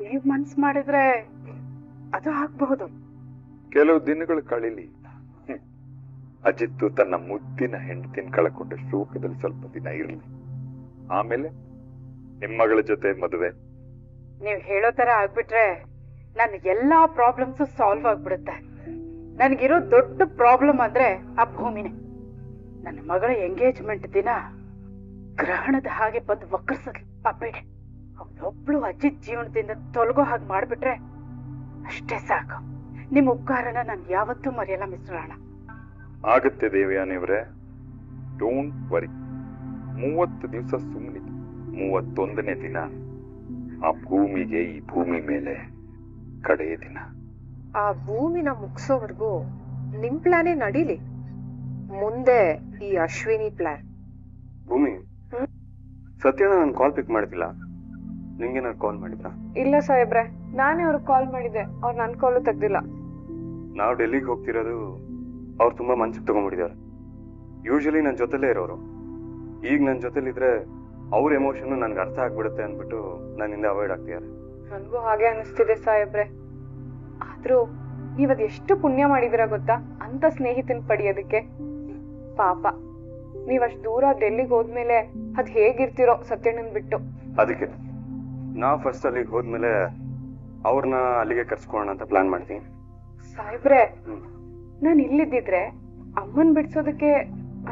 ನೀವ್ ಮನ್ಸ್ ಮಾಡಿದ್ರೆ ಅದು ಆಗ್ಬಹುದು. ಕೆಲವು ದಿನಗಳು ಕಳೀಲಿ. ಅಜಿತ್ತು ತನ್ನ ಮುದ್ದಿನ ಹೆಂಡತಿನ ಕಳ್ಕೊಂಡ ಶೋಕದಲ್ಲಿ ಸ್ವಲ್ಪ ದಿನ ಇರಲಿ. ಆಮೇಲೆ ನಿಮ್ಮ ಮಗಳ ಜೊತೆ ಮದುವೆ. ನೀವ್ ಹೇಳೋ ತರ ಆಗ್ಬಿಟ್ರೆ ನನ್ ಎಲ್ಲಾ ಪ್ರಾಬ್ಲಮ್ಸ್ ಸಾಲ್ವ್ ಆಗ್ಬಿಡುತ್ತೆ. ನನ್ಗಿರೋ ದೊಡ್ಡ ಪ್ರಾಬ್ಲಮ್ ಅಂದ್ರೆ ಆ ಭೂಮಿನೇ. ನನ್ನ ಮಗಳ ಎಂಗೇಜ್ಮೆಂಟ್ ದಿನ ಗ್ರಹಣದ ಹಾಗೆ ಬಂದು ವಕ್ರಿಸದ್ಲು ಆ ಪೀಡೆ. ಅವಳೊಬ್ಳು ಅಜಿತ್ ಜೀವನದಿಂದ ತೊಲಗೋ ಹಾಗೆ ಮಾಡ್ಬಿಟ್ರೆ ಅಷ್ಟೇ ಸಾಕು. ನಿಮ್ ಉಪಕಾರನ ನಾನು ಯಾವತ್ತೂ ಮರೆಯಲ್ಲ ಮಿಸ್ಟರ್ ರಾಣಾ. ಆಗುತ್ತೆ ದೇವಯಾನಿಯವರೇ, ಡೋಂಟ್ ವರಿ. 30 ದಿವಸ ಸುಮ್ಮನಿದೆ. 31ನೇ ದಿನ ಆ ಭೂಮಿಗೆ ಈ ಭೂಮಿ ಮೇಲೆ ಕಡೆಯ ದಿನ. ಆ ಭೂಮಿನ ಮುಗಿಸೋವರೆಗೂ ನಿಮ್ ಪ್ಲಾನೇ ನಡೀಲಿ. ಮುಂದೆ ಈ ಅಶ್ವಿನಿ ಪ್ಲಾನ್. ಭೂಮಿ, ಸತ್ಯಣ್ಣ ನನ್ ಕಾಲ್ ಪಿಕ್ ಮಾಡ್ತಿಲ್ಲ. ನಿಂಗೆ ನಾನು ಕಾಲ್ ಮಾಡಿದ್ರಾ? ಇಲ್ಲ ಸಾಹೇಬ್ರೆ, ನಾನೇ ಅವ್ರಿಗೆ ಕಾಲ್ ಮಾಡಿದ್ದೆ. ಅವ್ರು ನನ್ ಕಾಲು ತೆಗ್ದಿಲ್ಲ. ನಾವು ಡೆಲ್ಲಿಗೆ ಹೋಗ್ತಿರೋದು ಅವ್ರು ತುಂಬಾ ಮನ್ಸಿಗೆ ತಗೊಂಡ್ಬಿಟ್ಟಿದ್ದಾರೆ. ಯೂಶಲಿ ನನ್ನ ಜೊತೆಲೇ ಇರೋರು. ಈಗ ನನ್ನ ಜೊತೆಲಿದ್ರೆ ಅವ್ರ ಎಮೋಷನ್ ನನ್ಗೆ ಅರ್ಥ ಆಗ್ಬಿಡುತ್ತೆ ಅಂದ್ಬಿಟ್ಟು ನನ್ನಿಂದ ಅವಾಯ್ಡ್ ಆಗ್ತಿದ್ದಾರೆ. ನನ್ಗೂ ಹಾಗೆ ಅನಿಸ್ತಿದೆ ಸಾಹೇಬ್ರೆ. ಆದ್ರೂ ನೀವದ್ ಎಷ್ಟು ಪುಣ್ಯ ಮಾಡಿದಿರ ಗೊತ್ತಾ ಅಂತ ಸ್ನೇಹಿತನ್ ಪಡೆಯೋದಕ್ಕೆ. ಪಾಪ ನೀವಷ್ಟು ದೂರ ಡೆಲ್ಲಿಗೆ ಹೋದ್ಮೇಲೆ ಅದ್ ಹೇಗಿರ್ತಿರೋ ಸತ್ಯಣ್ಣನ್ ಬಿಟ್ಟು. ಅದಕ್ಕೆ ನಾವು ಫಸ್ಟ್ ಅಲ್ಲಿಗೆ ಹೋದ್ಮೇಲೆ ಅವ್ರನ್ನ ಅಲ್ಲಿಗೆ ಕರ್ಸ್ಕೊಳ್ಳೋಣ ಅಂತ ಪ್ಲಾನ್ ಮಾಡ್ತೀನಿ. ಸಾಹೇಬ್ರೆ, ನಾನು ಇಲ್ಲಿದ್ದಿದ್ರೆ ಅಮ್ಮನ್ ಬಿಡ್ಸೋದಕ್ಕೆ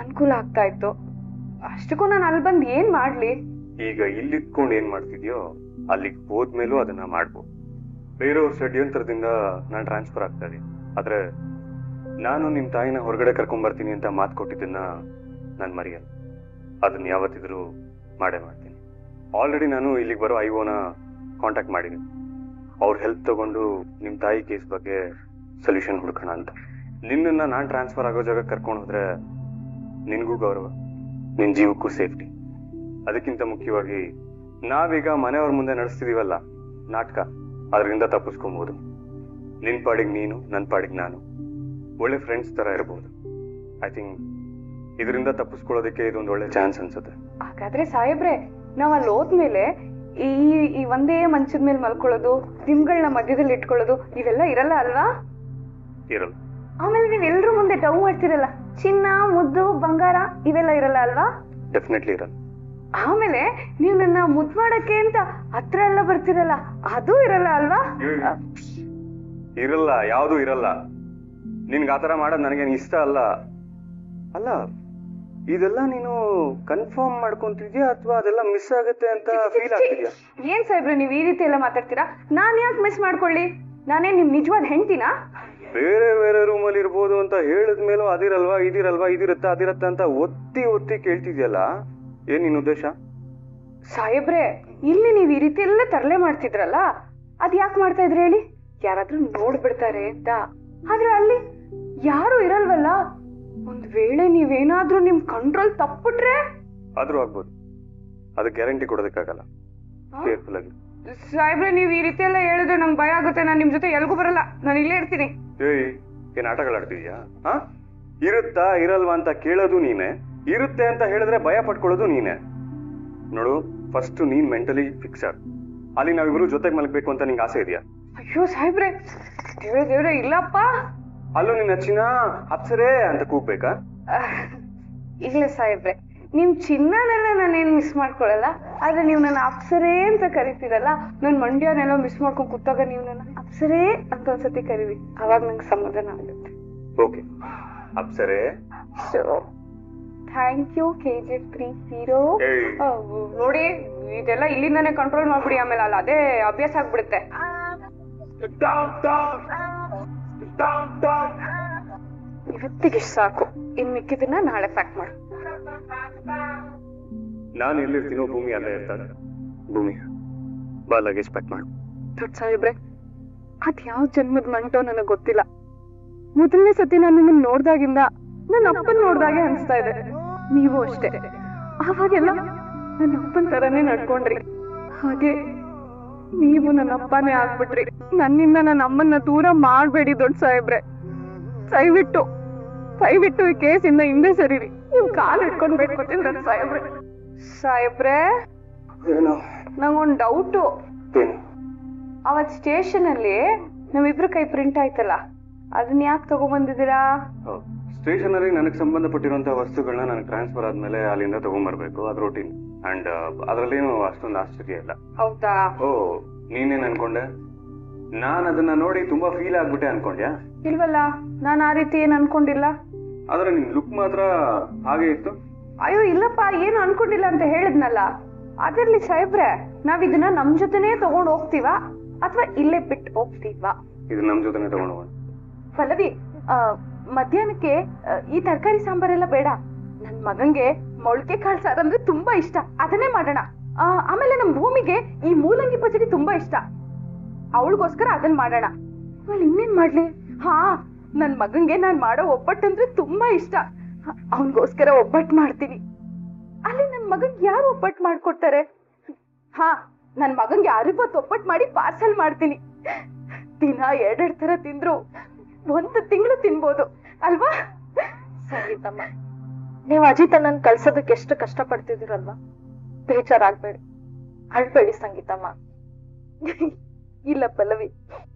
ಅನುಕೂಲ ಆಗ್ತಾ ಇತ್ತು. ಅಷ್ಟಕ್ಕೂ ನಾನು ಅಲ್ಲಿ ಬಂದ್ ಏನ್ ಮಾಡ್ಲಿ? ಈಗ ಇಲ್ಲಿದ್ಕೊಂಡು ಏನ್ ಮಾಡ್ತಿದ್ಯೋ ಅಲ್ಲಿಗೆ ಹೋದ್ಮೇಲೂ ಅದನ್ನ ಮಾಡ್ಬೋದು. ಬೇರೆಯವ್ರ ಷಡ್ಯಂತ್ರದಿಂದ ನಾನು ಟ್ರಾನ್ಸ್ಫರ್ ಆಗ್ತಾ ಇದೀನಿ. ಆದ್ರೆ ನಾನು ನಿಮ್ ತಾಯಿನ ಹೊರಗಡೆ ಕರ್ಕೊಂಡ್ ಬರ್ತೀನಿ ಅಂತ ಮಾತು ಕೊಟ್ಟಿದ್ದನ್ನ ನಾನು ಮರೆಯಲ್ಲ. ಅದನ್ನ ಯಾವತ್ತಿದ್ರು ಮಾಡೇ ಮಾಡ್ತೀನಿ. ಆಲ್ರೆಡಿ ನಾನು ಇಲ್ಲಿಗೆ ಬರೋ ಐಒನ ಕಾಂಟ್ಯಾಕ್ಟ್ ಮಾಡಿದ್ದೀನಿ. ಅವ್ರ ಹೆಲ್ಪ್ ತಗೊಂಡು ನಿಮ್ ತಾಯಿ ಕೇಸ್ ಬಗ್ಗೆ ಸೊಲ್ಯೂಷನ್ ಹುಡ್ಕೋಣ ಅಂತ. ನಿನ್ನನ್ನ ನಾನ್ ಟ್ರಾನ್ಸ್ಫರ್ ಆಗೋ ಜಾಗ ಕರ್ಕೊಂಡು ಹೋದ್ರೆ ನಿನ್ಗೂ ಗೌರವ, ನಿನ್ ಜೀವಕ್ಕೂ ಸೇಫ್ಟಿ. ಅದಕ್ಕಿಂತ ಮುಖ್ಯವಾಗಿ ನಾವೀಗ ಮನೆಯವ್ರ ಮುಂದೆ ನಡೆಸ್ತಿದೀವಲ್ಲ ನಾಟಕ, ಅದರಿಂದ ತಪ್ಪಿಸ್ಕೊಬಹುದು. ನಿನ್ ಪಾಡಿಗೆ ನೀನು, ನನ್ ಪಾಡಿಗೆ ನಾನು ಒಳ್ಳೆ ಫ್ರೆಂಡ್ಸ್ ತರ ಇರಬಹುದು. ಐ ಥಿಂಕ್ ಇದರಿಂದ ತಪ್ಪಿಸ್ಕೊಳ್ಳೋದಕ್ಕೆ ಇದೊಂದು ಒಳ್ಳೆ ಚಾನ್ಸ್ ಅನ್ಸುತ್ತೆ. ಹಾಗಾದ್ರೆ ಸಾಹೇಬ್ರೆ, ನಾವ್ ಅಲ್ಲಿ ಹೋದ್ಮೇಲೆ ಈ ಒಂದೇ ಮಂಚದ ಮೇಲೆ ಮಲ್ಕೊಳ್ಳೋದು, ದಿಮ್ಗಳನ್ನ ಮಧ್ಯದಲ್ಲಿ ಇಟ್ಕೊಳ್ಳೋದು ಇವೆಲ್ಲ ಇರಲ್ಲ ಅಲ್ವಾ? ಇರಲ್ಲ. ಆಮೇಲೆ ನೀವ್ ಎಲ್ರೂ ಮುಂದೆ ಡೌ ಮಾಡ್ತಿರಲ್ಲ, ಚಿನ್ನ, ಮುದ್ದು, ಬಂಗಾರ ಇವೆಲ್ಲ ಇರಲ್ಲ ಅಲ್ವಾ? ಡೆಫಿನೆಟ್ಲಿ ಇರಲ್ಲ. ಆಮೇಲೆ ನೀವ್ ನನ್ನ ಮುದ್ದು ಮಾಡಕ್ಕೆ ಅಂತ ಹತ್ರ ಎಲ್ಲ ಬರ್ತಿರಲ್ಲ, ಅದು ಇರಲ್ಲ ಅಲ್ವಾ? ಇರಲ್ಲ, ಯಾವ್ದು ಇರಲ್ಲ. ನಿನ್ಗೆ ಆತರ ಮಾಡೋದ್ ನನಗೇನು ಇಷ್ಟ ಅಲ್ಲ. ಅಲ್ಲ, ಇದೆಲ್ಲ ನೀನು ಕನ್ಫರ್ಮ್ ಮಾಡ್ಕೊಂತಿದ್ಯಾ ಅಥವಾ ಅದೆಲ್ಲ ಮಿಸ್ ಆಗುತ್ತೆ ಅಂತ ಫೀಲ್ ಆಗ್ತಿದ್ಯಾ? ಏನ್ ಸಾಹೇಬ್ರೆ ನೀವ್ ಈ ರೀತಿ ಎಲ್ಲ ಮಾತಾಡ್ತೀರಾ? ನಾನ್ ಯಾಕೆ ಮಿಸ್ ಮಾಡ್ಕೊಳ್ಳಿ? ನಾನೇ ನಿಮ್ ನಿಜವಾದ ಹೆಂಡ್ತಿನಾ? ಬೇರೆ ಬೇರೆ ರೂಮಲ್ಲಿ ಇರ್ಬೋದು ಅಂತ ಹೇಳಿದ್ಮೇಲೂ ಅದಿರಲ್ವಾ, ಇದಿರಲ್ವಾ, ಇದಿರತ್ತ ಅದಿರತ್ತ ಅಂತ ಒತ್ತಿ ಒತ್ತಿ ಕೇಳ್ತಿದ್ಯಲ್ಲ, ಏನ್ ನಿನ್ ಉದ್ದೇಶ? ಸಾಹೇಬ್ರೆ, ಇಲ್ಲಿ ನೀವ್ ಈ ರೀತಿ ಎಲ್ಲ ತರಲೆ ಮಾಡ್ತಿದ್ರಲ್ಲ, ಅದ್ ಯಾಕೆ ಮಾಡ್ತಾ ಇದ್ರಿ ಹೇಳಿ? ಯಾರಾದ್ರೂ ನೋಡ್ಬಿಡ್ತಾರೆ ಅಂತ. ಆದ್ರೆ ಅಲ್ಲಿ ಯಾರು ಇರಲ್ವಲ್ಲ. ಒಂದ್ ವೇಳೆ ನೀವೇನಾದ್ರೂ ನಿಮ್ ಕಂಟ್ರೋಲ್ ತಪ್ಪಿಟ್ರೆ? ಆದ್ರೂ ಆಗ್ಬೋದು. ಅದಕ್ಕೆ ಗ್ಯಾರಂಟಿ ಕೊಡೋದಕ್ಕಾಗಲ್ಲ. ಕೇರ್ಫುಲ್ ಆಗಿ. ಸಾಹೇಬ್ರೆ, ನೀವ್ ಈ ರೀತಿ ಎಲ್ಲ ಹೇಳಿದ್ರೆ ನಂಗೆ ಭಯ ಆಗುತ್ತೆ. ನಾನ್ ನಿಮ್ ಜೊತೆ ಎಲ್ಗೂ ಬರಲ್ಲ, ನಾನು ಇಲ್ಲೇ ಇರ್ತೀನಿ. ಏನ್ ಆಟಗಳಾಡ್ತಿದ್ಯಾ? ಇರುತ್ತಾ ಇರಲ್ವಾ ಅಂತ ಕೇಳೋದು ನೀನೆ, ಇರುತ್ತೆ ಅಂತ ಹೇಳಿದ್ರೆ ಭಯ ಪಟ್ಕೊಳ್ಳೋದು ನೀನೆ. ನೋಡು, ಫಸ್ಟ್ ನೀನ್ ಮೆಂಟಲಿ ಫಿಕ್ಸ್ ಆಗ. ಅಲ್ಲಿ ನಾವಿಬ್ರು ಜೊತೆಗೆ ಮಲಗಬೇಕು ಅಂತ ನಿಂಗೆ ಆಸೆ ಇದೆಯಾ? ಅಯ್ಯೋ ಸಾಹೇಬ್ರೆ, ದೇವ್ರೆ ಇಲ್ಲಪ್ಪ. ಅಲ್ಲೂ ನಿನ್ನ ಚಿನ್ನ ಅಪ್ಸರೇ ಅಂತ ಕೂಗ್ಬೇಕಾ? ಇಲ್ಲ ಸಾಹೇಬ್ರೆ, ನಿಮ್ ಚಿನ್ನನೆಲ್ಲ ನಾನೇನ್ ಮಿಸ್ ಮಾಡ್ಕೊಳಲ್ಲ. ಆದ್ರೆ ನೀವ್ ನನ್ನ ಅಪ್ಸರೇ ಅಂತ ಕರಿತೀರಲ್ಲ, ನನ್ ಮಂಡ್ಯನೆಲ್ಲ ಮಿಸ್ ಮಾಡ್ಕೊಂಡ್ ಕೂತಾಗ ನೀವ್ ನನ್ನ ಅಪ್ಸರೇ ಅಂತ ಒಂದ್ಸತಿ ಕರೀರಿ, ಅವಾಗ ನಂಗೆ ಸಮಾಧಾನ ಆಗುತ್ತೆ. ಓಕೆ ಅಪ್ಸರೇ. Thank you KGF 3 hero. ನೋಡಿ, ಇದೆಲ್ಲ ಇಲ್ಲಿಂದಾನೆ ಕಂಟ್ರೋಲ್ ಮಾಡ್ಬಿಡಿ, ಆಮೇಲೆ ಅಲ್ಲ ಅದೇ ಅಭ್ಯಾಸ ಆಗ್ಬಿಡುತ್ತೆ. ಇವತ್ತಿಗೆ ಸಾಕು, ಇನ್ ಮಿಕ್ಕಿದನ್ನ ನಾಳೆ ಪ್ಯಾಕ್ ಮಾಡು. ನಾನು ಎಲ್ಲಿರ್ತೀನೋ ಭೂಮಿ ಅಲ್ಲೇ ಇರ್ತಾಳೆ. ಭೂಮಿ ಬಾ, ಲಗೇಜ್ ಪ್ಯಾಕ್ ಮಾಡು. ದೊಡ್ಡ ಸಾಹೇಬ್ರೆ, ಅದ್ ಯಾವ ಜನ್ಮದ ಮಂಟೋ ನನಗ್ ಗೊತ್ತಿಲ್ಲ. ಮೊದಲನೇ ಸತಿ ನಾನು ನಿಮ್ಮನ್ನ ನೋಡ್ದಾಗಿಂದ ನನ್ನ ಅಪ್ಪನ್ ನೋಡ್ದಾಗೆ ಅನ್ಸ್ತಾ ಇದೆ. ನೀವು ಅಷ್ಟೇ. ಆವಾಗೆಲ್ಲ ನನ್ನ ಅಪ್ಪನ ತರನೇ ನಡ್ಕೊಂಡ್ರಿ, ಹಾಗೆ ನೀವು ನನ್ನ ಅಪ್ಪನೇ ಆಗ್ಬಿಟ್ರಿ. ನನ್ನಿಂದ ನನ್ನ ಅಮ್ಮನ್ನ ದೂರ ಮಾಡ್ಬೇಡಿ ದೊಡ್ಡ ಸಾಹೇಬ್ರೆ. ದಯವಿಟ್ಟು ಈ ಕೇಸಿಂದ ಹಿಂದೆ ಸರಿರಿ. ನಿಮ್ ಕಾಲ್ ಇಟ್ಕೊಂಡ್ ಬೇಡ್ಕೊತೀನಿ ದೊಡ್ಡ ಸಾಹೇಬ್ರೆ. ನಂಗೊಂದ್ ಡೌಟು. ಅವತ್ ಸ್ಟೇಷನ್ ಅಲ್ಲಿ ನಮ್ಮಿಬ್ರು ಕೈ ಪ್ರಿಂಟ್ ಆಯ್ತಲ್ಲ, ಅದನ್ನ ಯಾಕೆ ತಗೊಂಡ್ಬಂದಿದ್ದೀರಾ? ಸ್ಟೇಷನರಿ ನನಗೆ ಸಂಬಂಧಪಟ್ಟಿರುವಂತ ವಸ್ತುಗಳನ್ನ ನನಗೆ ಟ್ರಾನ್ಸ್ಫರ್ ಆದ್ಮೇಲೆ ಅಲ್ಲಿಂದ ತಗೊಂಡ್ಬರ್ಬೇಕು, ಅದು ರೂಟೀನ್. ಅಂಡ್ ಅದ್ರಲ್ಲೇನು ಅಷ್ಟೊಂದು ಆಶ್ಚರ್ಯ ಇಲ್ಲ. ಹೌದಾ? ಓ, ನೀನೇನ್ ಅನ್ಕೊಂಡೆ? ನಾನ್ ಅದನ್ನ ನೋಡಿ ತುಂಬಾ ಫೀಲ್ ಆಗ್ಬಿಟ್ಟೆ ಅನ್ಕೊಂಡ್ಯಾ? ಇಲ್ವಲ್ಲ, ನಾನ್ ಆ ರೀತಿ ಏನ್ ಅನ್ಕೊಂಡಿಲ್ಲ. ಆದ್ರೆ ನಿನ್ ಲುಕ್ ಮಾತ್ರ ಹಾಗೆ ಇತ್ತು. ಅಯ್ಯೋ ಇಲ್ಲಪ್ಪ, ಏನು ಅನ್ಕೊಂಡಿಲ್ಲ ಅಂತ ಹೇಳಿದ್ನಲ್ಲ. ಅದಿರ್ಲಿ ಸಾಹೇಬ್ರೆ, ನಾವ್ ಇದನ್ನ ನಮ್ ಜೊತೆನೆ ತಗೊಂಡ್ ಹೋಗ್ತೀವಾ ಅಥವಾ ಇಲ್ಲೇ ಬಿಟ್ಟು ಹೋಗ್ತೀವಾ? ಇದು ನಮ್ ಜೊತೆನೆ ತಗೊಂಡು ಹೋಗೋಣ. ಪಲ್ಲವಿ, ಮಧ್ಯಾಹ್ನಕ್ಕೆ ಈ ತರಕಾರಿ ಸಾಂಬಾರೆಲ್ಲ ಬೇಡ. ನನ್ ಮಗಂಗೆ ಮೊಳಕೆ ಕಾಳು ಸಾರು ಅಂದ್ರೆ ತುಂಬಾ ಇಷ್ಟ, ಅದನ್ನೇ ಮಾಡೋಣ. ಆಮೇಲೆ ನಮ್ ಭೂಮಿಗೆ ಈ ಮೂಲಂಗಿ ಪಚಡಿ ತುಂಬಾ ಇಷ್ಟ, ಅವಳಿಗೋಸ್ಕರ ಅದನ್ನ ಮಾಡೋಣ. ಇನ್ನೇನ್ ಮಾಡ್ಲಿ? ಹಾ, ನನ್ ಮಗಂಗೆ ನಾನ್ ಮಾಡೋ ಒಬ್ಬಟ್ಟಂದ್ರೆ ತುಂಬಾ ಇಷ್ಟ, ಅವನ್ಗೋಸ್ಕರ ಒಬ್ಬಟ್ಟು ಮಾಡ್ತೀನಿ. ಅಲ್ಲಿ ನನ್ ಮಗಂಗೆ ಯಾರು ಒಬ್ಬಟ್ಟು ಮಾಡ್ಕೊಡ್ತಾರೆ? ಹಾ, ನನ್ ಮಗಂಗೆ 60 ಒಬ್ಬಟ್ಟು ಮಾಡಿ ಪಾರ್ಸಲ್ ಮಾಡ್ತೀನಿ. ದಿನ 2 ತರ ತಿಂದ್ರು 1 ತಿಂಗಳು ತಿನ್ಬೋದು ಅಲ್ವಾ? ಸಂಗೀತಮ್ಮ, ನೀವು ಅಜಿತ್ ನನ್ ಕಳ್ಸೋದಕ್ಕೆ ಎಷ್ಟು ಕಷ್ಟ ಪಡ್ತಿದ್ದೀರಲ್ವಾ? ಬೇಜಾರಾಗ್ಬೇಡಿ, ಅಳ್ಬೇಡಿ ಸಂಗೀತಮ್ಮ. ಇಲ್ಲ ಪಲ್ಲವಿ,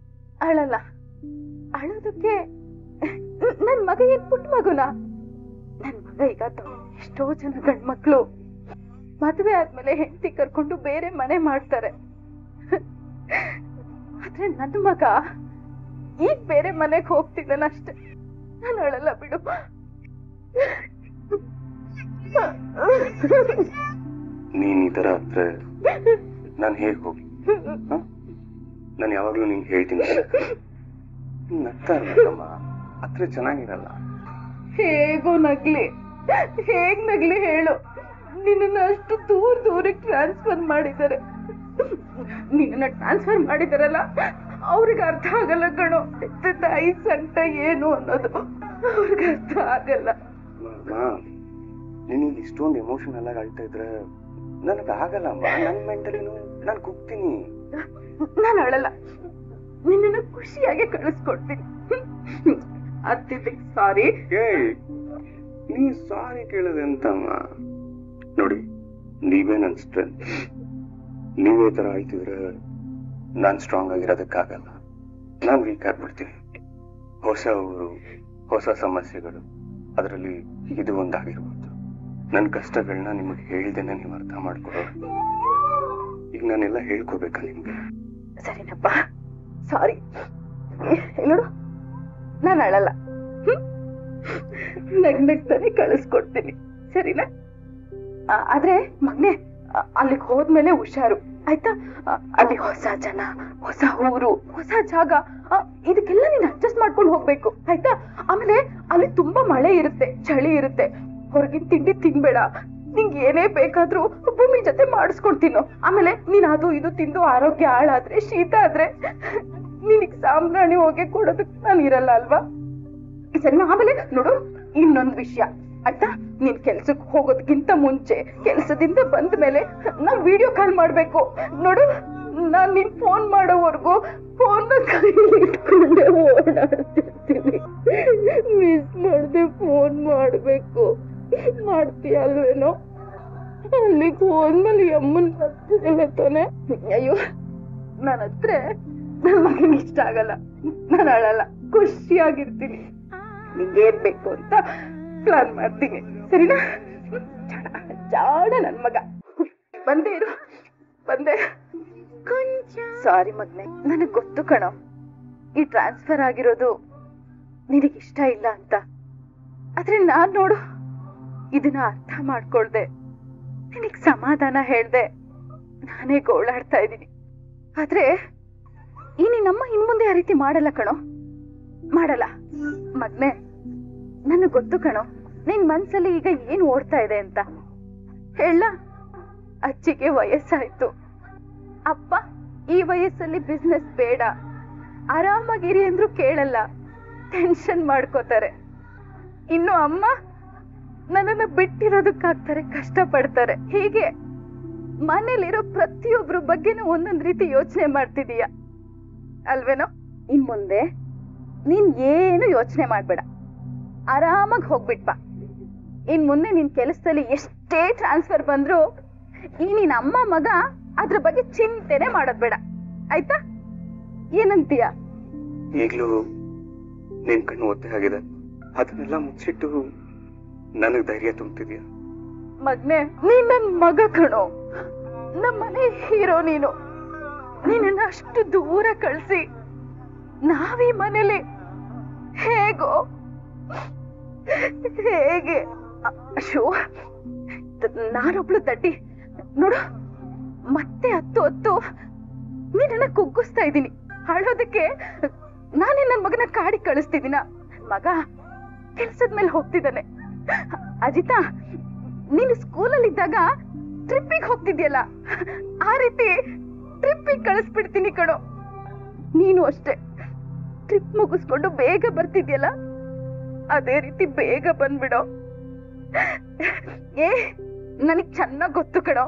ಅಳಲ್ಲ. ಅಳೋದಕ್ಕೆ ನನ್ ಮಗ ಏನ್ ಪುಟ್ಟ ಮಗುನ? ನನ್ ಮಗ ಈಗ ಎಷ್ಟೋ ಜನ ಗಂಡ್ಮಕ್ಳು ಮದುವೆ ಆದ್ಮೇಲೆ ಹೆಂಡತಿ ಕರ್ಕೊಂಡು ಬೇರೆ ಮನೆ ಮಾಡ್ತಾರೆ. ಆದ್ರೆ ನನ್ನ ಮಗ ಈಗ ಬೇರೆ ಮನೆಗೆ ಹೋಗ್ತಿದ್ದಾನಷ್ಟೆ. ನಾನು ಅಳಲ್ಲ ಬಿಡು. ನೀನ್ ಈ ತರ ಆದ್ರೆ ನಾನ್ ಹೇಗ್ ಹೋಗಿ? ನಾನು ಯಾವಾಗ್ಲೂ ನಿಂಗೆ ಹೇಳ್ತೀನಿ, ನಗ್ತಾ ಇರ್ಬೇಕಮ್ಮ, ಹತ್ರ ಚೆನ್ನಾಗಿರಲ್ಲ. ಹೇಗೋ ನಗ್ಲಿ, ಹೇಗ್ ನಗ್ಲಿ ಹೇಳು? ನಿನ್ನ ಅಷ್ಟು ದೂರಕ್ಕೆ ಟ್ರಾನ್ಸ್ಫರ್ ಮಾಡಿದ್ದಾರೆ. ನಿನ್ನ ಟ್ರಾನ್ಸ್ಫರ್ ಮಾಡಿದಾರಲ್ಲ, ಅವ್ರಿಗೆ ಅರ್ಥ ಆಗಲ್ಲ ಕಣೋ. ತಾಯಿ ಸಂಕಟ ಏನು ಅನ್ನೋದು ಅವ್ರಿಗೆ ಅರ್ಥ ಆಗಲ್ಲ. ನಿನಗೆ ಇಷ್ಟೊಂದು ಎಮೋಷನಲ್ ಆಗಿ ಅಳ್ತಾ ಇದ್ರೆ ನನಗಾಗಲ್ಲಮ್ಮ. ನನ್ ಮೆಂಟಲಿನು ನಾನು ಕುಗ್ತೀನಿ. ನಾನು ಅಳಲ್ಲ, ನಿನ್ನ ಖುಷಿಯಾಗಿ ಕಳಿಸ್ಕೊಡ್ತೀನಿ. ಅತ್ತಿದ್ದಕ್ಕೆ ಸಾರಿ. ನೀ ಸಾರಿ ಕೇಳದೆ ಅಂತಮ್ಮ. ನೋಡಿ, ನೀವೇ ನನ್ ಸ್ಟ್ರೆಂತ್. ನೀವೇ ತರ ಆಯ್ತಿದ್ರೆ ನಾನ್ ಸ್ಟ್ರಾಂಗ್ ಆಗಿರೋದಕ್ಕಾಗಲ್ಲ. ನಾನ್ ವೀಕ್ ಆಗ್ಬಿಡ್ತೀನಿ. ಹೊಸ ಊರು, ಹೊಸ ಸಮಸ್ಯೆಗಳು, ಅದರಲ್ಲಿ ಇದು ಒಂದಾಗಿರ್ಬೋದು. ನನ್ನ ಕಷ್ಟಗಳನ್ನ ನಿಮಗೆ ಹೇಳ್ದೇನೆ ನೀವು ಅರ್ಥ ಮಾಡ್ಕೊಡೋ. ಈಗ ನಾನೆಲ್ಲ ಹೇಳ್ಕೋಬೇಕಾ ನಿಮ್ಗೆ? ಸರಿನಪ್ಪ, ಸಾರಿ. ನೋಡು, ನಾನು ಅಳಲ್ಲ. ನಗ್ನಗ್ತಾನೆ ಕಳಿಸ್ಕೊಡ್ತೀನಿ, ಸರಿನಾ? ಆದ್ರೆ ಮಗ್ನೆ, ಅಲ್ಲಿಗೆ ಹೋದ್ಮೇಲೆ ಹುಷಾರು ಆಯ್ತಾ? ಅಲ್ಲಿ ಹೊಸ ಜನ, ಹೊಸ ಊರು, ಹೊಸ ಜಾಗ, ಇದಕ್ಕೆಲ್ಲ ನೀನ್ ಅಡ್ಜಸ್ಟ್ ಮಾಡ್ಕೊಂಡು ಹೋಗ್ಬೇಕು ಆಯ್ತಾ? ಆಮೇಲೆ ಅಲ್ಲಿ ತುಂಬಾ ಮಳೆ ಇರುತ್ತೆ, ಚಳಿ ಇರುತ್ತೆ. ಹೊರಗಿನ ತಿಂಡಿ ತಿನ್ಬೇಡ. ನಿಂಗೆ ಏನೇ ಬೇಕಾದ್ರೂ ಭೂಮಿ ಜೊತೆ ಮಾಡಿಸ್ಕೊಡ್ತೀನೋ. ಆಮೇಲೆ ನೀನ್ ಅದು ಇದು ತಿಂದು ಆರೋಗ್ಯ ಹಾಳಾದ್ರೆ, ಶೀತ ಆದ್ರೆ ನಿನಗ್ ಸಾಂಬ್ರಾಣಿ ಹೋಗಿ ಕೊಡೋದಕ್ ನಾನು ಇರಲ್ಲ ಅಲ್ವಾ? ಸರಿ. ಆಮೇಲೆ ನೋಡು, ಇನ್ನೊಂದು ವಿಷಯ ಆಯ್ತಾ? ನೀನ್ ಕೆಲ್ಸಕ್ಕೆ ಹೋಗೋದಕ್ಕಿಂತ ಮುಂಚೆ, ಕೆಲ್ಸದಿಂದ ಬಂದ ಮೇಲೆ ನಾವ್ ವಿಡಿಯೋ ಕಾಲ್ ಮಾಡ್ಬೇಕು. ನೋಡು, ನಾನ್ ನಿನ್ ಫೋನ್ ಮಾಡೋವರೆಗೂ ಫೋನ್ ಕೈಯಲ್ಲಿ ಇಟ್ಕೊಂಡೆ ಓಡಾಡ್ತಿರ್ತೀನಿ. ಮಿಸ್ ಮಾಡ್ದೆ ಫೋನ್ ಮಾಡ್ಬೇಕು. ಮಾಡ್ತೀಯ ಅಲ್ವೇನೋ? ಅಲ್ಲಿಗೆ ಹೋದ್ಮೇಲೆ ಅಮ್ಮನ್ ಬರ್ತಿಲ್ಲ ತಾನೆ? ಅಯ್ಯೋ, ನನ್ನ ಹತ್ರ ನನ್ ಮಗನಿಗೆ ಇಷ್ಟ ಆಗಲ್ಲ. ನಾನು ಅಳಲ್ಲ, ಖುಷಿಯಾಗಿರ್ತೀನಿ. ನಿಂಗೇನ್ ಬೇಕು ಅಂತ ಪ್ಲಾನ್ ಮಾಡ್ತೀನಿ, ಸರಿನಾ? ಜಾಡ ನನ್ ಮಗ. ಬಂದೇ ಇರು, ಬಂದೆ. ಸಾರಿ ಮಗ್ನೆ, ನನಗ್ ಗೊತ್ತು ಕಣೋ, ಈ ಟ್ರಾನ್ಸ್ಫರ್ ಆಗಿರೋದು ನಿನಗ್ ಇಷ್ಟ ಇಲ್ಲ ಅಂತ. ಆದ್ರೆ ನಾನ್ ನೋಡು, ಇದನ್ನ ಅರ್ಥ ಮಾಡ್ಕೊಳ್ದೆ, ನಿನಗ್ ಸಮಾಧಾನ ಹೇಳ್ದೆ ನಾನೇ ಗೋಳಾಡ್ತಾ ಇದ್ದೀನಿ. ಆದ್ರೆ ಈ ನಿನ್ನಮ್ಮ ಇನ್ಮುಂದೆ ಆ ರೀತಿ ಮಾಡಲ್ಲ ಕಣೋ, ಮಾಡಲ್ಲ. ಮಗ್ನೆ, ನನಗ್ ಗೊತ್ತು ಕಣೋ, ನಿನ್ ಮನ್ಸಲ್ಲಿ ಈಗ ಏನ್ ಓಡ್ತಾ ಇದೆ ಅಂತ. ಹೇಳ, ಅಜ್ಜಿಗೆ ವಯಸ್ಸಾಯ್ತು. ಅಪ್ಪ ಈ ವಯಸ್ಸಲ್ಲಿ ಬಿಸ್ನೆಸ್ ಬೇಡ, ಆರಾಮಾಗಿರಿ ಅಂದ್ರು ಕೇಳಲ್ಲ, ಟೆನ್ಷನ್ ಮಾಡ್ಕೋತಾರೆ. ಇನ್ನು ಅಮ್ಮ ನನ್ನನ್ನ ಬಿಟ್ಟಿರೋದಕ್ಕಾಗ್ತಾರೆ, ಕಷ್ಟ ಪಡ್ತಾರೆ. ಹೀಗೆ ಮನೇಲಿರೋ ಪ್ರತಿಯೊಬ್ರು ಬಗ್ಗೆನೂ ಒಂದೊಂದ್ ರೀತಿ ಯೋಚನೆ ಮಾಡ್ತಿದೀಯ ಅಲ್ವೇನೋ? ಇನ್ ಮುಂದೆ ನೀನ್ ಏನು ಯೋಚನೆ ಮಾಡ್ಬೇಡ, ಆರಾಮಾಗಿ ಹೋಗ್ಬಿಟ್ಬಾ. ಇನ್ ಮುಂದೆ ನಿನ್ ಕೆಲಸದಲ್ಲಿ ಎಷ್ಟೇ ಟ್ರಾನ್ಸ್ಫರ್ ಬಂದ್ರು ಈ ನಿನ್ ಅಮ್ಮ ಮಗ ಅದ್ರ ಬಗ್ಗೆ ಚಿಂತೆನೆ ಮಾಡೋದ್ ಬೇಡ ಆಯ್ತಾ? ಏನಂತೀಯ? ಈಗಲೂ ನಿನ್ ಕಣ್ಣು ಒತ್ತೆ ಆಗಿದೆ, ಅದನ್ನೆಲ್ಲ ಮುಚ್ಚಿಟ್ಟು ನನಗ್ ಧೈರ್ಯ ತುಂಬ್ತಿದ್ಯಾ? ಮಗ್ನೆ, ನೀನ್ ನನ್ ಮಗ ಕಣೋ, ನಮ್ಮನೆ ಹೀರೋ ನೀನು. ನಿನ್ನ ಅಷ್ಟು ದೂರ ಕಳ್ಸಿ ನಾವೀ ಮನೇಲಿ ಹೇಗೆ ಅಶೋ, ನಾನೊಬ್ಳು ದಡ್ಡಿ ನೋಡು. ಮತ್ತೆ ಹತ್ತು ನೀನನ್ನ ಕುಗ್ಗಿಸ್ತಾ ಇದ್ದೀನಿ. ಅಳೋದಕ್ಕೆ ನಾನೇ ನನ್ ಮಗನ ಕಾಡಿ ಕಳಿಸ್ತಿದ್ದೀನ? ಮಗ ಕೆಲ್ಸದ ಮೇಲೆ ಹೋಗ್ತಿದ್ದಾನೆ. ಅಜಿತಾ, ನೀನು ಸ್ಕೂಲಲ್ಲಿ ಇದ್ದಾಗ ಟ್ರಿಪ್ಪಿಗೆ ಹೋಗ್ತಿದ್ಯಲ್ಲ, ಆ ರೀತಿ ಟ್ರಿಪ್ಪಿಗೆ ಕಳಿಸ್ಬಿಡ್ತೀನಿ ಕಣೋ. ನೀನು ಅಷ್ಟೇ, ಟ್ರಿಪ್ ಮುಗಿಸ್ಕೊಂಡು ಬೇಗ ಬರ್ತಿದ್ಯಲ್ಲ, ಅದೇ ರೀತಿ ಬೇಗ ಬಂದ್ಬಿಡೋ. ನನಗ್ ಚೆನ್ನಾಗ್ ಗೊತ್ತು ಕಣೋ,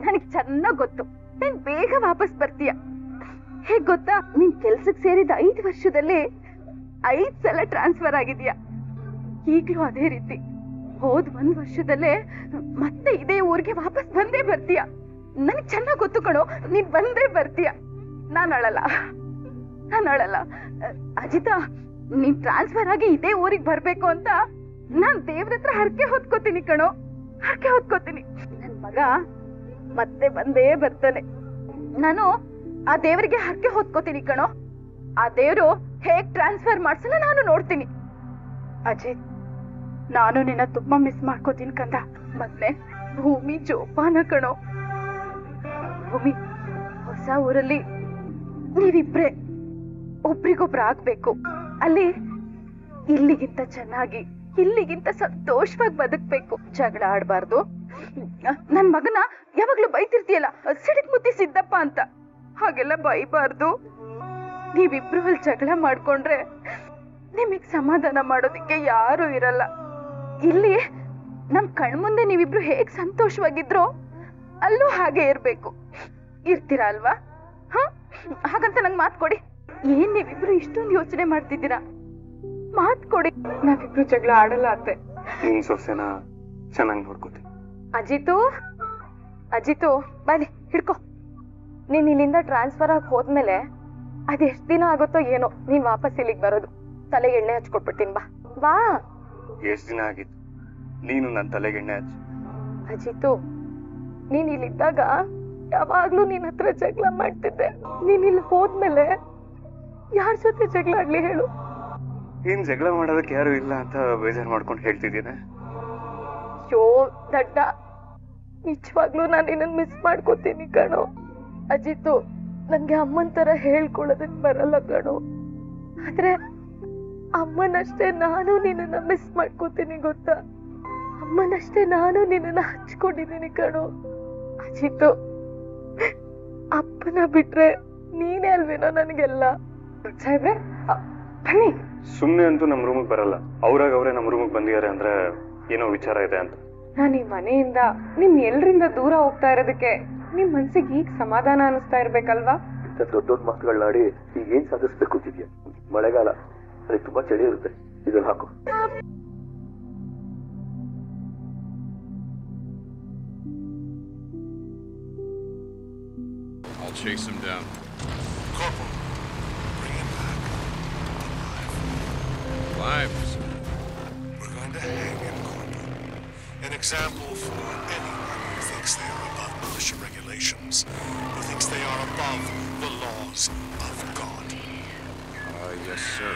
ನನಗ್ ಚೆನ್ನಾಗ್ ಗೊತ್ತು ನೀನ್ ಬೇಗ ವಾಪಸ್ ಬರ್ತೀಯ. ಹೇಗ್ ಗೊತ್ತಾ, ನೀನ್ ಕೆಲ್ಸಕ್ ಸೇರಿದ 5 ವರ್ಷದಲ್ಲಿ 5 ಸಲ ಟ್ರಾನ್ಸ್ಫರ್ ಆಗಿದ್ಯಾ. ಈಗ್ಲೂ ಅದೇ ರೀತಿ ಹೋದ್ 1 ವರ್ಷದಲ್ಲೇ ಮತ್ತೆ ಇದೇ ಊರಿಗೆ ವಾಪಸ್ ಬಂದೇ ಬರ್ತೀಯ. ನನಗ್ ಚೆನ್ನಾಗ್ ಗೊತ್ತು ಕಣೋ, ನೀನ್ ಬಂದೇ ಬರ್ತೀಯ. ನಾನ್ ಅಳಲ್ಲ. ಅಜಿತಾ, ನೀನ್ ಟ್ರಾನ್ಸ್ಫರ್ ಆಗಿ ಇದೇ ಊರಿಗೆ ಬರ್ಬೇಕು ಅಂತ ನಾನ್ ದೇವ್ರ ಹತ್ರ ಹರಕೆ ಹೊತ್ಕೋತೀನಿ ಕಣೋ, ಹರಕೆ ಹೊತ್ಕೋತೀನಿ. ನನ್ ಮಗ ಮತ್ತೆ ಬಂದೇ ಬರ್ತಾನೆ. ನಾನು ಆ ದೇವರಿಗೆ ಹರಕೆ ಹೊತ್ಕೋತೀನಿ ಕಣೋ. ಆ ದೇವ್ರು ಹೇಗ್ ಟ್ರಾನ್ಸ್ಫರ್ ಮಾಡ್ಸಲ್ಲ ನಾನು ನೋಡ್ತೀನಿ. ಅಜಿತ್, ನಾನು ನಿನ್ನ ತುಂಬಾ ಮಿಸ್ ಮಾಡ್ಕೋತೀನಿ ಕಂದ. ಮತ್ತೆ ಭೂಮಿ ಜೋಪಾನ ಕಣೋ. ಭೂಮಿ, ಹೊಸ ಊರಲ್ಲಿ ನೀವಿಬ್ರೆ ಒಬ್ರಿಗೊಬ್ರು ಆಗ್ಬೇಕು. ಅಲ್ಲಿ ಇಲ್ಲಿಗಿಂತ ಚೆನ್ನಾಗಿ, ಇಲ್ಲಿಗಿಂತ ಸಂತೋಷವಾಗಿ ಬದುಕ್ಬೇಕು. ಜಗಳ ಆಡ್ಬಾರ್ದು. ನನ್ ಮಗನ ಯಾವಾಗ್ಲೂ ಬೈತಿರ್ತೀಯಲ್ಲ, ಸಿಡಿಕ್ ಮುತ್ತಿ ಸಿದ್ದಪ್ಪ ಅಂತ, ಹಾಗೆಲ್ಲ ಬೈಬಾರ್ದು. ನೀವಿಬ್ರು ಅಲ್ಲಿ ಜಗಳ ಮಾಡ್ಕೊಂಡ್ರೆ ನಿಮಗ್ ಸಮಾಧಾನ ಮಾಡೋದಿಕ್ಕೆ ಯಾರು ಇರಲ್ಲ. ಇಲ್ಲಿ ನಮ್ ಕಣ್ಮುಂದೆ ನೀವಿಬ್ರು ಹೇಗ್ ಸಂತೋಷವಾಗಿದ್ರೋ ಅಲ್ಲೂ ಹಾಗೆ ಇರ್ಬೇಕು. ಇರ್ತೀರಾ ಅಲ್ವಾ? ಹಾಗಂತ ನಂಗೆ ಮಾತ್ ಕೊಡಿ. ಏನ್ ನೀವಿಬ್ರು ಇಷ್ಟೊಂದು ಯೋಚನೆ ಮಾಡ್ತಿದ್ದೀರಾ? ಮಾತ್ ಕೊಡಿ. ನಾವಿಬ್ರು ಜಗಳ ಆಡಲ್ಲ ಅತ್ತೆ. ನಿನ್ ಸೊಸೆನ ಚೆನ್ನಾಗಿ ನೋಡ್ಕೋತೀನಿ. ಅಜಿತು ಬನ್ನಿ ಹಿಡ್ಕೊ. ನೀನ್ ಇಲ್ಲಿಂದ ಟ್ರಾನ್ಸ್ಫರ್ ಆಗಿ ಹೋದ್ಮೇಲೆ ಅದೆಷ್ಟ್ ದಿನ ಆಗುತ್ತೋ ಏನೋ ನೀನ್ ವಾಪಸ್ ಇಲ್ಲಿಗೆ ಬರೋದು. ತಲೆಗೆ ಎಣ್ಣೆ ಹಚ್ಕೊಟ್ಬಿಡ್ತೀನಿ. ಬಾ. ಎಷ್ಟ್ ದಿನ ಆಗಿತ್ತು ನೀನು ನನ್ನ ತಲೆಗೆ ಎಣ್ಣೆ ಹಚ್ಚಿ? ಅಜಿತು, ನೀನ್ ಇಲ್ಲಿದ್ದಾಗ ಯಾವಾಗ್ಲೂ ನಿನ್ ಹತ್ರ ಜಗಳ ಮಾಡ್ತಿದ್ದೆ. ನೀನ್ ಇಲ್ಲಿ ಹೋದ್ಮೇಲೆ ಯಾರ ಜೊತೆ ಜಗಳ ಆಡ್ಲಿ ಹೇಳು? ಏನ್ ಜಗಳ ಮಾಡೋದಕ್ಕೆ ಯಾರು ಇಲ್ಲ ಅಂತ ಬೇಜಾರ್ ಮಾಡ್ಕೊಂಡು ಹೇಳ್ತಿದ್ದೀನ? ಶೋ ದಡ್ಡ, ನಿಜವಾಗ್ಲೂ ನಾನು ನಿನ್ನನ್ ಮಿಸ್ ಮಾಡ್ಕೋತೀನಿ ಕಣೋ. ಅಜಿತು, ನನ್ಗೆ ಅಮ್ಮನ್ ತರ ಹೇಳ್ಕೊಳ್ಳೋದಕ್ ಬರಲ್ಲ ಕಣೋ. ಆದ್ರೆ ಅಮ್ಮನಷ್ಟೇ ನಾನು ನಿನ್ನನ್ನ ಮಿಸ್ ಮಾಡ್ಕೋತೀನಿ ಗೊತ್ತಾ? ಅಮ್ಮನಷ್ಟೇ ನಾನು ನಿನ್ನನ್ನ ಹಚ್ಕೊಂಡಿದ್ದೀನಿ ಕಣೋ. ಅಜಿತು, ಅಪ್ಪನ ಬಿಟ್ರೆ ನೀನೇ ಅಲ್ವೇನೋ ನನಗೆಲ್ಲ. ಸಾಹೇಬ್ರೆ ಬನ್ನಿ. ಸುಮ್ನೆ ಅಂತೂ ನಮ್ ರೂಮಿಗೆ ಬರಲ್ಲ. ಅವ್ರೇ ನಮ್ ರೂಮಿಗೆ ಬಂದಿದ್ದಾರೆ ಅಂದ್ರೆ ಏನೋ ವಿಚಾರ ಇದೆ ಅಂತ. ನಾನು ಈ ಮನೆಯಿಂದ ನಿಮ್ ಎಲ್ರಿಂದ ದೂರ ಹೋಗ್ತಾ ಇರೋದಕ್ಕೆ ನಿಮ್ ಮನ್ಸಿಗೆ ಈಗ ಸಮಾಧಾನ ಅನಿಸ್ತಾ ಇರ್ಬೇಕಲ್ವಾ? ಇಂಥ ದೊಡ್ಡ ಮಾತುಗಳನ್ನಾಡಿ ಈಗ ಏನ್ ಸಾಧಿಸ್ಬೇಕು ಅಂತಿದ್ಯಾ? ಮಳೆಗಾಲ, ಅದಕ್ಕೆ ತುಂಬಾ ಚಳಿ ಇರುತ್ತೆ, ಇದನ್ನ ಹಾಕು. I'll chase him down. Corporal, bring him back. Alive? We're going to hang him, Corporal. An example for anyone who thinks they are above militia regulations, who thinks they are above the laws of God. Yes, sir.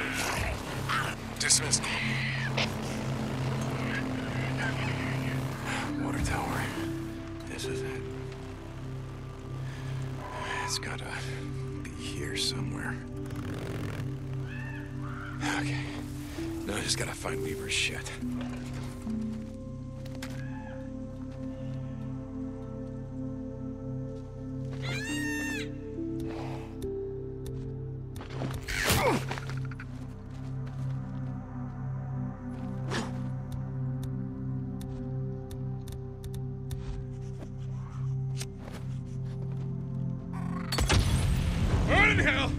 Dismiss, Corporal. Water tower. This is it. It's gotta be here somewhere. Okay. Now I just gotta find Weaver's shit. What in hell?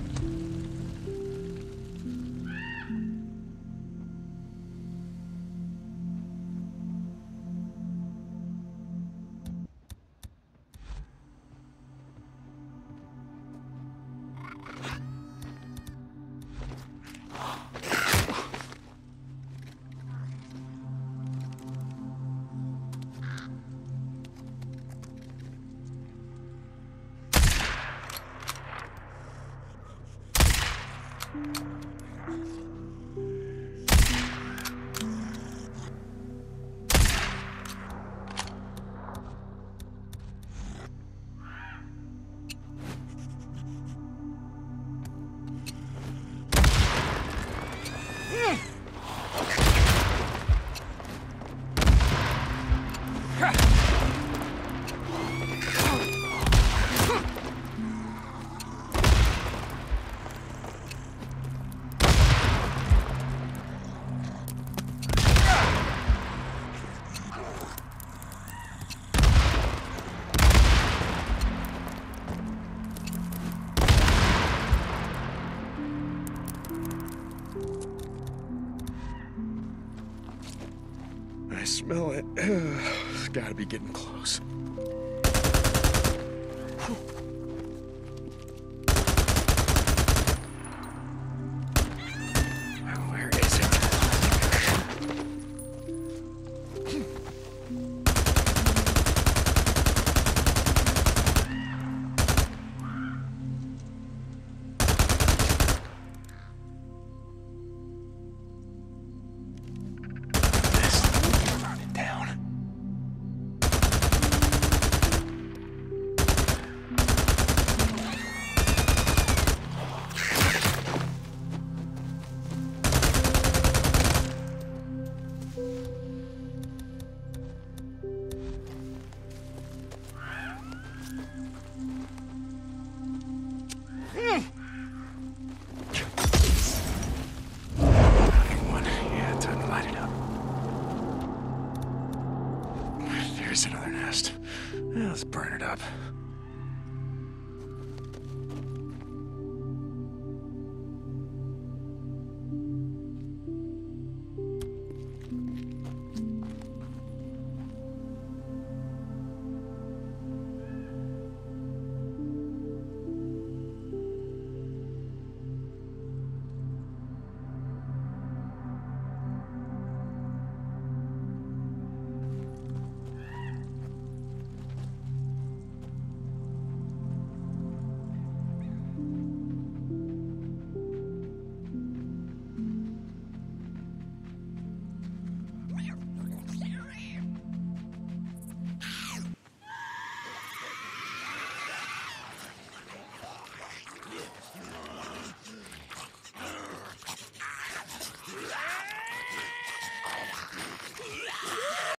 smell it. It's gotta be getting close. Where is it? There's another nest. Let's burn it up.